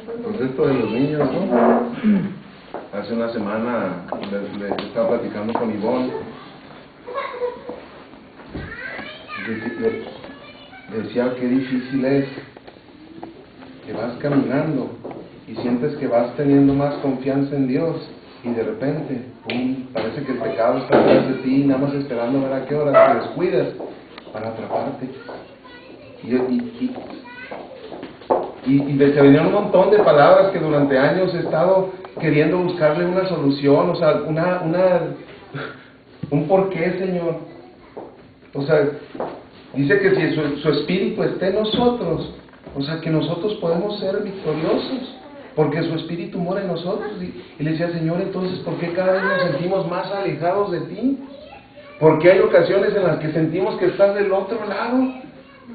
Pues esto de los niños, ¿no? Hace una semana le estaba platicando con Ivonne. Decía qué difícil es que vas caminando y sientes que vas teniendo más confianza en Dios y de repente, ¡pum!, parece que el pecado está atrás de ti, nada más esperando a ver a qué hora te descuidas para atraparte. Y se venían un montón de palabras que durante años he estado queriendo buscarle una solución, o sea, un porqué, Señor. O sea, dice que si su espíritu está en nosotros, o sea, que nosotros podemos ser victoriosos, porque su espíritu mora en nosotros. Y le decía, Señor, entonces, ¿por qué cada vez nos sentimos más alejados de ti? Porque hay ocasiones en las que sentimos que estás del otro lado,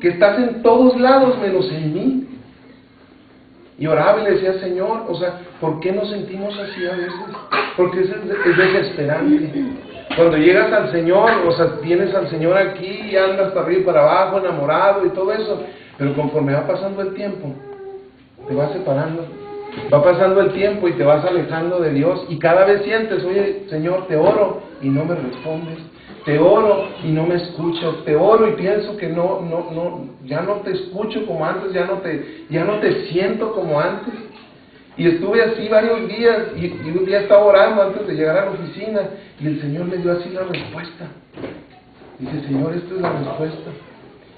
que estás en todos lados menos en mí. Y oraba y le decía, Señor, o sea, ¿por qué nos sentimos así a veces? Porque es desesperante. Cuando llegas al Señor, o sea, tienes al Señor aquí y andas para arriba y para abajo, enamorado y todo eso, pero conforme va pasando el tiempo, te vas separando. Va pasando el tiempo y te vas alejando de Dios y cada vez sientes, oye, Señor, te oro y no me respondes. Te oro y no me escuchas, te oro y pienso que ya no te escucho como antes, ya no te siento como antes. Y estuve así varios días y un día estaba orando antes de llegar a la oficina y el Señor me dio así la respuesta. Dice, Señor, esta es la respuesta.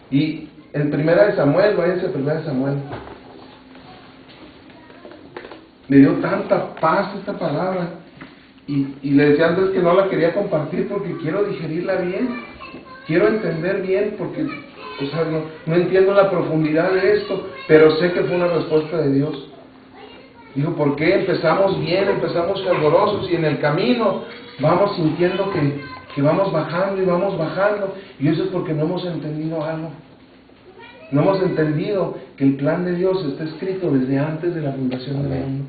Y en 1 Samuel, váyanse a 1 Samuel. Me dio tanta paz esta palabra. Y le decía antes que no la quería compartir porque quiero digerirla bien, quiero entender bien, porque o sea, no entiendo la profundidad de esto, pero sé que fue una respuesta de Dios. Digo, ¿por qué empezamos bien, empezamos fervorosos y en el camino vamos sintiendo que vamos bajando y vamos bajando? Y eso es porque no hemos entendido algo. No hemos entendido que el plan de Dios está escrito desde antes de la fundación del mundo.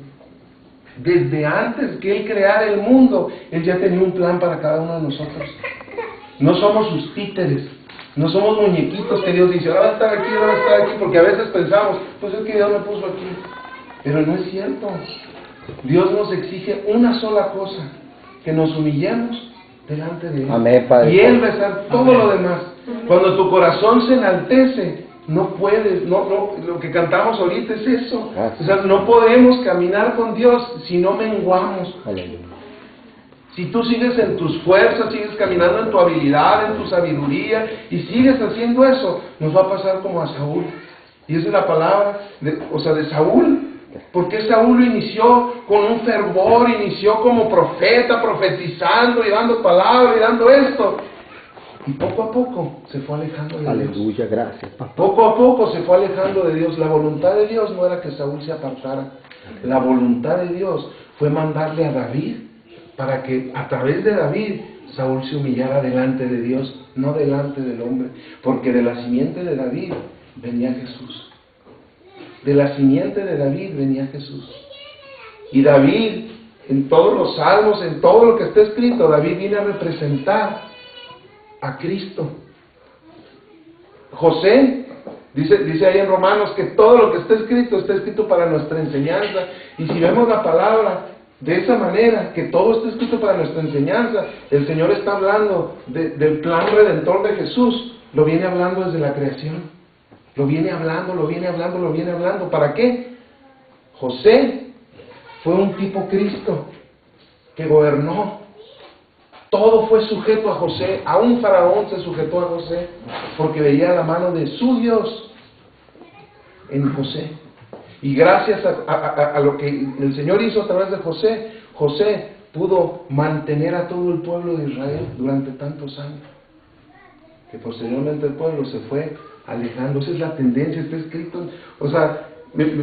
Desde antes que Él creara el mundo, Él ya tenía un plan para cada uno de nosotros. No somos sus títeres, no somos muñequitos que Dios dice, ahora va a estar aquí, ahora va a estar aquí, porque a veces pensamos, pues es que Dios me puso aquí. Pero no es cierto. Dios nos exige una sola cosa, que nos humillemos delante de Él. Amén, Padre. Y Él va a hacer todo lo demás. Cuando tu corazón se enaltece, no puedes, lo que cantamos ahorita es eso. O sea, no podemos caminar con Dios si no menguamos. Aleluya. Si tú sigues en tus fuerzas, sigues caminando en tu habilidad, en tu sabiduría, y sigues haciendo eso, nos va a pasar como a Saúl. Y esa es la palabra de Saúl. Porque Saúl lo inició con un fervor, inició como profeta, profetizando y dando palabra y dando esto. Y poco a poco se fue alejando de Dios. Aleluya, gracias, papá. Poco a poco se fue alejando de Dios. La voluntad de Dios no era que Saúl se apartara. La voluntad de Dios fue mandarle a David para que a través de David Saúl se humillara delante de Dios, no delante del hombre. Porque de la simiente de David venía Jesús. De la simiente de David venía Jesús. Y David, en todos los salmos, en todo lo que está escrito, David viene a representar a Cristo. José, dice ahí en Romanos que todo lo que está escrito para nuestra enseñanza. Y si vemos la palabra de esa manera, que todo está escrito para nuestra enseñanza, el Señor está hablando del plan redentor de Jesús. Lo viene hablando desde la creación. Lo viene hablando. ¿Para qué? José fue un tipo Cristo que gobernó. Todo fue sujeto a José. A un faraón se sujetó a José porque veía la mano de su Dios en José. Y gracias a lo que el Señor hizo a través de José, José pudo mantener a todo el pueblo de Israel durante tantos años. Que posteriormente el pueblo se fue alejando. Esa es la tendencia, está escrito. O sea,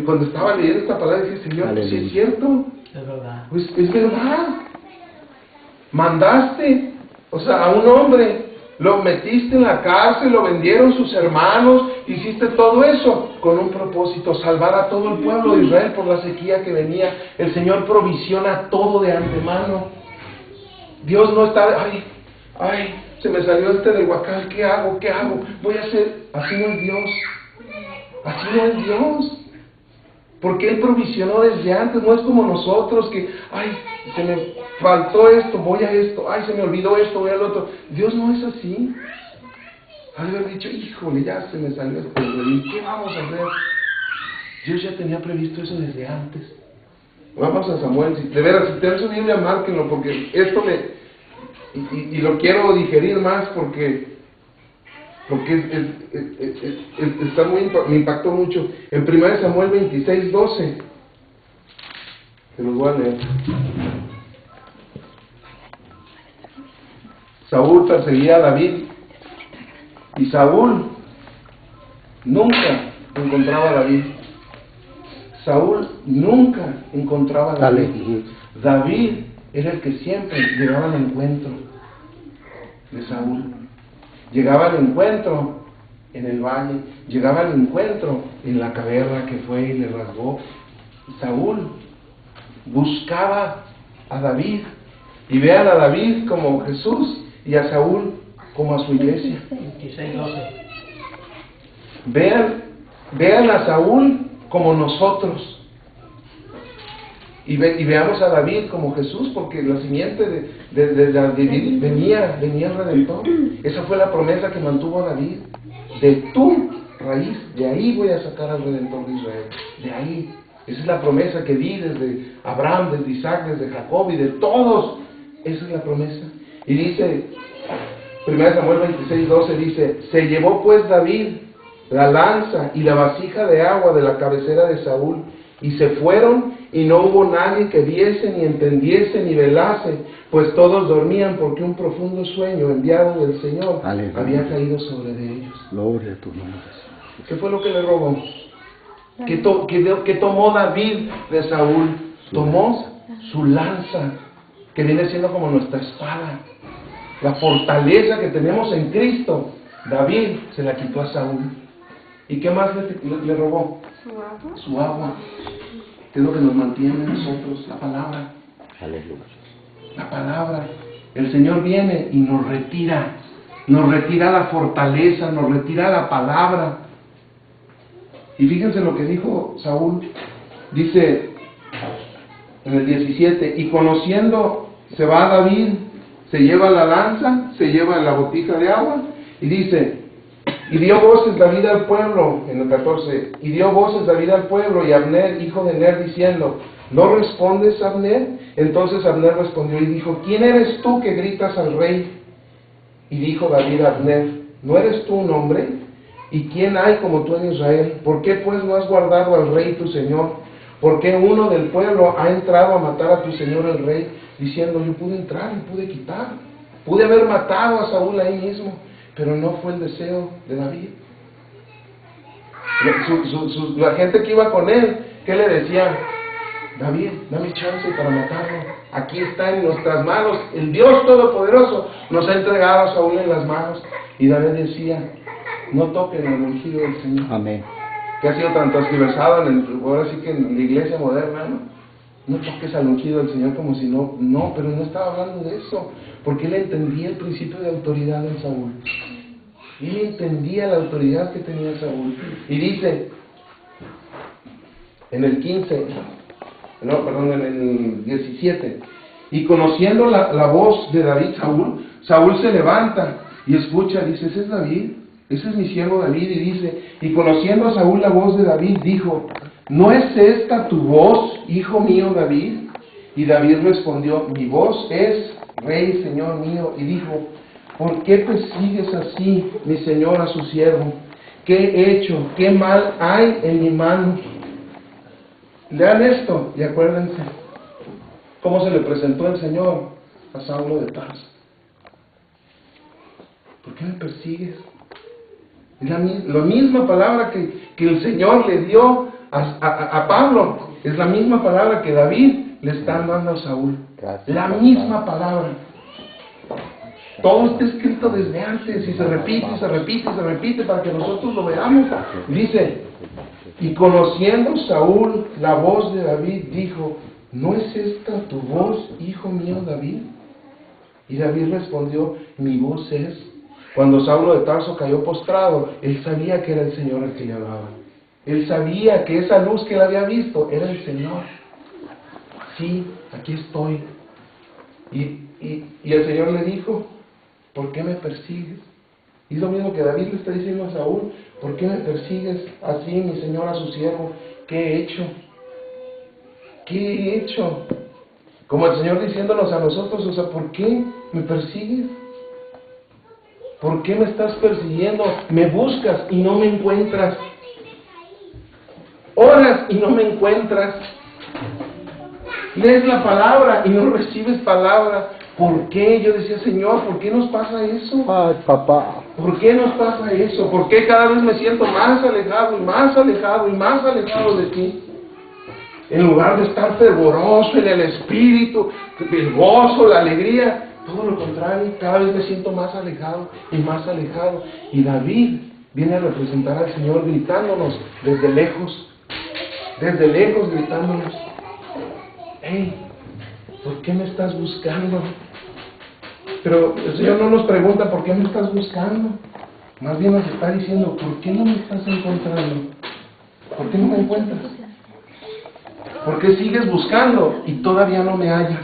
cuando estaba leyendo esta palabra dije, Señor, pues sí es cierto. Es verdad. Pues es verdad. Mandaste, o sea, a un hombre, lo metiste en la cárcel, lo vendieron sus hermanos, hiciste todo eso con un propósito, salvar a todo el pueblo de Israel por la sequía que venía. El Señor provisiona todo de antemano. Dios no está, ay, se me salió del huacal, ¿qué hago? Voy a hacer, así no es Dios. Así no es Dios. Porque Él provisionó desde antes, no es como nosotros que, ay, se me faltó esto, voy a esto, ay, se me olvidó esto, voy al otro. Dios no es así. Ha de haber dicho, híjole, ya se me salió esto, ¿y qué vamos a hacer? Dios ya tenía previsto eso desde antes. Vamos a Samuel, de veras, si tienen su Biblia, márquenlo, porque esto y lo quiero digerir más porque está me impactó mucho. En 1 Samuel 26:12, se los voy a leer. Saúl perseguía a David y Saúl nunca encontraba a David. Saúl nunca encontraba a David. David era el que siempre llegaba al encuentro de Saúl. Llegaba al encuentro en el valle, llegaba al encuentro en la caverna que fue y le rasgó. Saúl buscaba a David, y vean a David como Jesús y a Saúl como a su iglesia. 26:12. Vean a Saúl como nosotros. Y veamos a David como Jesús, porque la simiente de David venía el Redentor. Esa fue la promesa que mantuvo David. De tu raíz, de ahí voy a sacar al Redentor de Israel. De ahí. Esa es la promesa que di desde Abraham, desde Isaac, desde Jacob y de todos. Esa es la promesa. Y dice, 1 Samuel 26:12 dice, se llevó pues David la lanza y la vasija de agua de la cabecera de Saúl, y se fueron, y no hubo nadie que viese, ni entendiese, ni velase, pues todos dormían, porque un profundo sueño enviado del Señor había caído sobre ellos. Gloria a tu nombre. ¿Qué fue lo que le robó? ¿Qué tomó David de Saúl? Tomó su lanza, que viene siendo como nuestra espada. La fortaleza que tenemos en Cristo, David se la quitó a Saúl. ¿Y qué más le robó? Su agua, que es lo que nos mantiene a nosotros, la palabra. Aleluya. La palabra. El Señor viene y nos retira la fortaleza, nos retira la palabra. Y fíjense lo que dijo Saúl, dice en el 17, y conociendo, se va David, se lleva la lanza, se lleva la botija de agua, y dice, y dio voces David al pueblo, en el 14, y dio voces David al pueblo, y Abner, hijo de Ner, diciendo, ¿no respondes, Abner? Entonces Abner respondió y dijo, ¿quién eres tú que gritas al rey? Y dijo David a Abner, ¿no eres tú un hombre? ¿Y quién hay como tú en Israel? ¿Por qué pues no has guardado al rey tu señor? ¿Por qué uno del pueblo ha entrado a matar a tu señor el rey? Diciendo, yo pude entrar y pude quitar, pude haber matado a Saúl ahí mismo, pero no fue el deseo de David. La gente que iba con él, ¿qué le decía? David, dame chance para matarlo. Aquí está en nuestras manos. El Dios Todopoderoso nos ha entregado a Saúl en las manos. Y David decía, no toquen el ungido del Señor. Amén. Que ha sido tan transversado ahora sí que en la iglesia moderna, ¿no? No toques al ungido del Señor como si no, pero no estaba hablando de eso, porque él entendía el principio de autoridad en Saúl. Él entendía la autoridad que tenía Saúl. Y dice, en el 15, en el 17, y conociendo la voz de David, Saúl se levanta y escucha, dice, ese es David, ese es mi siervo David, y dice, y conociendo a Saúl la voz de David, dijo, ¿no es esta tu voz, hijo mío David? Y David respondió, mi voz es, rey, señor mío, y dijo, ¿por qué persigues así, mi señor, a su siervo? ¿Qué he hecho? ¿Qué mal hay en mi mano? Lean esto y acuérdense cómo se le presentó el Señor a Saulo de Tarso. ¿Por qué me persigues? Es la misma palabra que el Señor le dio a Pablo. Es la misma palabra que David le está dando a Saúl. La misma palabra. Todo está escrito desde antes y se repite, y se repite, y se repite para que nosotros lo veamos. Dice, y conociendo Saúl la voz de David, dijo, ¿no es esta tu voz, hijo mío David? Y David respondió, mi voz es. Cuando Saulo de Tarso cayó postrado, él sabía que era el Señor el que le hablaba. Él sabía que esa luz que él había visto era el Señor. Sí, aquí estoy. Y el Señor le dijo, ¿por qué me persigues? Y es lo mismo que David le está diciendo a Saúl, ¿por qué me persigues así, mi Señor, a su siervo? ¿Qué he hecho? ¿Qué he hecho? Como el Señor diciéndonos a nosotros, o sea, ¿por qué me persigues? ¿Por qué me estás persiguiendo? Me buscas y no me encuentras. Oras y no me encuentras. Lees la palabra y no recibes palabra. ¿Por qué? Yo decía, Señor, ¿por qué nos pasa eso? Ay, papá. ¿Por qué nos pasa eso? ¿Por qué cada vez me siento más alejado y más alejado y más alejado de ti? En lugar de estar fervoroso en el espíritu, el gozo, la alegría, todo lo contrario, cada vez me siento más alejado y más alejado. Y David viene a representar al Señor gritándonos desde lejos gritándonos, hey, ¿por qué me estás buscando? Pero el Señor no nos pregunta ¿por qué me estás buscando? Más bien nos está diciendo ¿por qué no me estás encontrando? ¿Por qué no me encuentras? ¿Por qué sigues buscando y todavía no me hallas?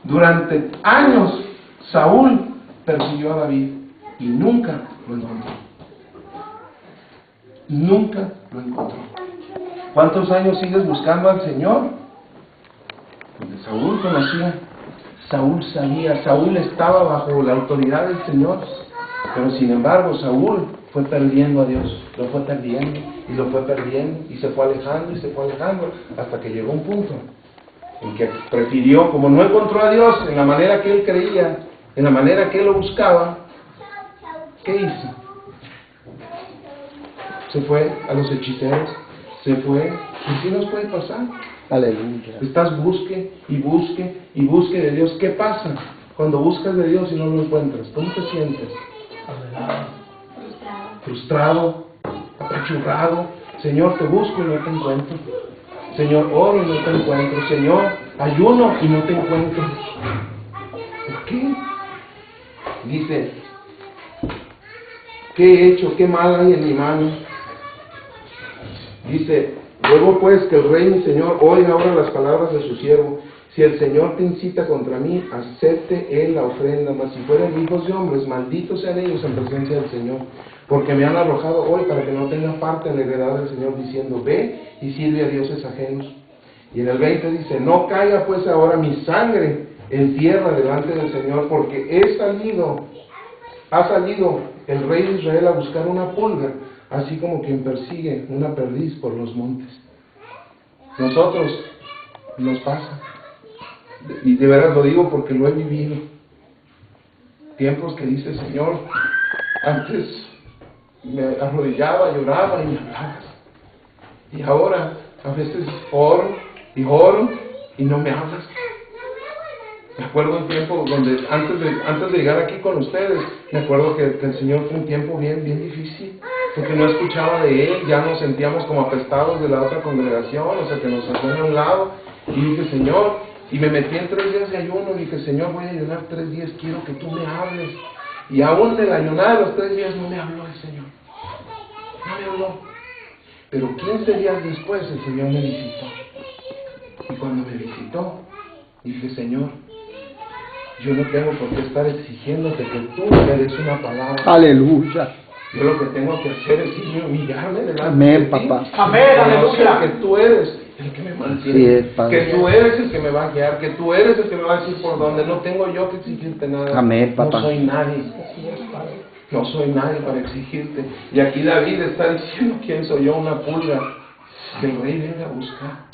Durante años Saúl persiguió a David y nunca lo encontró. Nunca lo encontró. ¿Cuántos años sigues buscando al Señor? Porque Saúl conocía, Saúl sabía, Saúl estaba bajo la autoridad del Señor, pero sin embargo Saúl fue perdiendo a Dios, lo fue perdiendo y lo fue perdiendo y se fue alejando y se fue alejando hasta que llegó un punto en que prefirió, como no encontró a Dios en la manera que él creía, en la manera que él lo buscaba, ¿qué hizo? Se fue a los hechiceros, se fue, y sí nos puede pasar. Aleluya. Estás busque y busque y busque de Dios. ¿Qué pasa cuando buscas de Dios y no lo encuentras? ¿Cómo te sientes? Frustrado, apachurrado. Señor, te busco y no te encuentro. Señor, oro y no te encuentro. Señor, ayuno y no te encuentro. ¿Por qué? Dice, ¿qué he hecho? ¿Qué mal hay en mi mano? Dice, luego pues que el rey mi señor oiga ahora las palabras de su siervo. Si el Señor te incita contra mí, acepte él la ofrenda, mas si fueren hijos de hombres, malditos sean ellos en presencia del Señor, porque me han arrojado hoy para que no tenga parte en la heredad del Señor, diciendo, ve y sirve a dioses ajenos. Y en el 20 dice, no caiga pues ahora mi sangre en tierra delante del Señor, porque ha salido el rey de Israel a buscar una pulga, así como quien persigue una perdiz por los montes. Nosotros nos pasa, y de veras lo digo porque lo he vivido. Tiempos que dice, Señor, antes me arrodillaba, lloraba y me hablabas. Y ahora a veces oro y no me hablas. Me acuerdo un tiempo donde antes de llegar aquí con ustedes, me acuerdo que el Señor fue un tiempo bien difícil, porque no escuchaba de Él, ya nos sentíamos como apestados de la otra congregación, o sea que nos hacían a un lado, y dije, Señor, y me metí en 3 días de ayuno, y dije, Señor, voy a ayunar 3 días, quiero que tú me hables. Y aún de la ayunada de los 3 días no me habló el Señor, no me habló. Pero 15 días después el Señor me visitó, y cuando me visitó, dije, Señor, yo no tengo por qué estar exigiéndote que tú me des una palabra. Aleluya. Yo lo que tengo que hacer es irme a humillarme delante Amén, de ti. papá. Amén, aleluya. Que tú eres el que me mantiene. Sí, es, Padre. Que tú eres el que me va a guiar. Que tú eres el que me va a decir por dónde. No tengo yo que exigirte nada. Amén, papá. No soy nadie. No soy nadie para exigirte. Y aquí David está diciendo, ¿quién soy yo? Una pulga que el rey viene a buscar.